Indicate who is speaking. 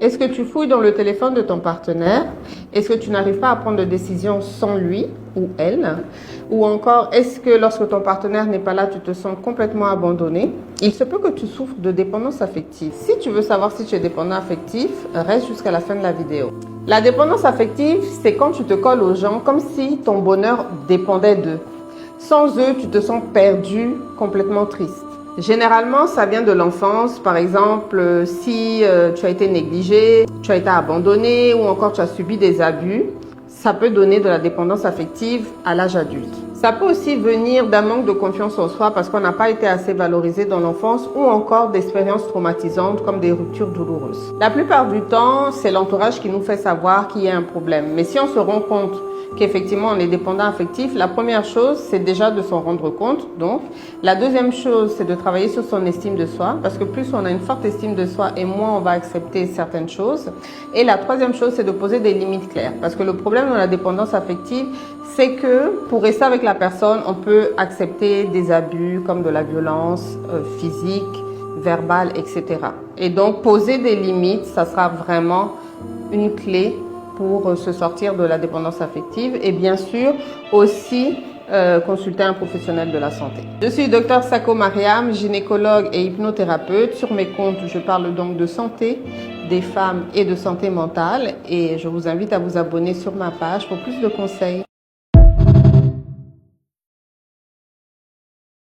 Speaker 1: Est-ce que tu fouilles dans le téléphone de ton partenaire? Est-ce que tu n'arrives pas à prendre de décision sans lui ou elle? Ou encore, est-ce que lorsque ton partenaire n'est pas là, tu te sens complètement abandonné? Il se peut que tu souffres de dépendance affective. Si tu veux savoir si tu es dépendant affectif, reste jusqu'à la fin de la vidéo. La dépendance affective, c'est quand tu te colles aux gens comme si ton bonheur dépendait d'eux. Sans eux, tu te sens perdu, complètement triste. Généralement, ça vient de l'enfance. Par exemple, si tu as été négligé, tu as été abandonné ou encore tu as subi des abus, ça peut donner de la dépendance affective à l'âge adulte. Ça peut aussi venir d'un manque de confiance en soi parce qu'on n'a pas été assez valorisé dans l'enfance ou encore d'expériences traumatisantes comme des ruptures douloureuses. La plupart du temps, c'est l'entourage qui nous fait savoir qu'il y a un problème. Mais si on se rend compte qu'effectivement on est dépendant affectif, la première chose, c'est déjà de s'en rendre compte. Donc, la deuxième chose, c'est de travailler sur son estime de soi, parce que plus on a une forte estime de soi et moins on va accepter certaines choses. Et la troisième chose, c'est de poser des limites claires, parce que le problème de la dépendance affective, c'est que pour rester avec la personne, on peut accepter des abus comme de la violence physique, verbale, etc. Et donc, poser des limites, ça sera vraiment une clé pour se sortir de la dépendance affective et bien sûr aussi consulter un professionnel de la santé. Je suis Dr Sako Mariam, gynécologue et hypnothérapeute. Sur mes comptes, je parle donc de santé des femmes et de santé mentale et je vous invite à vous abonner sur ma page pour plus de conseils.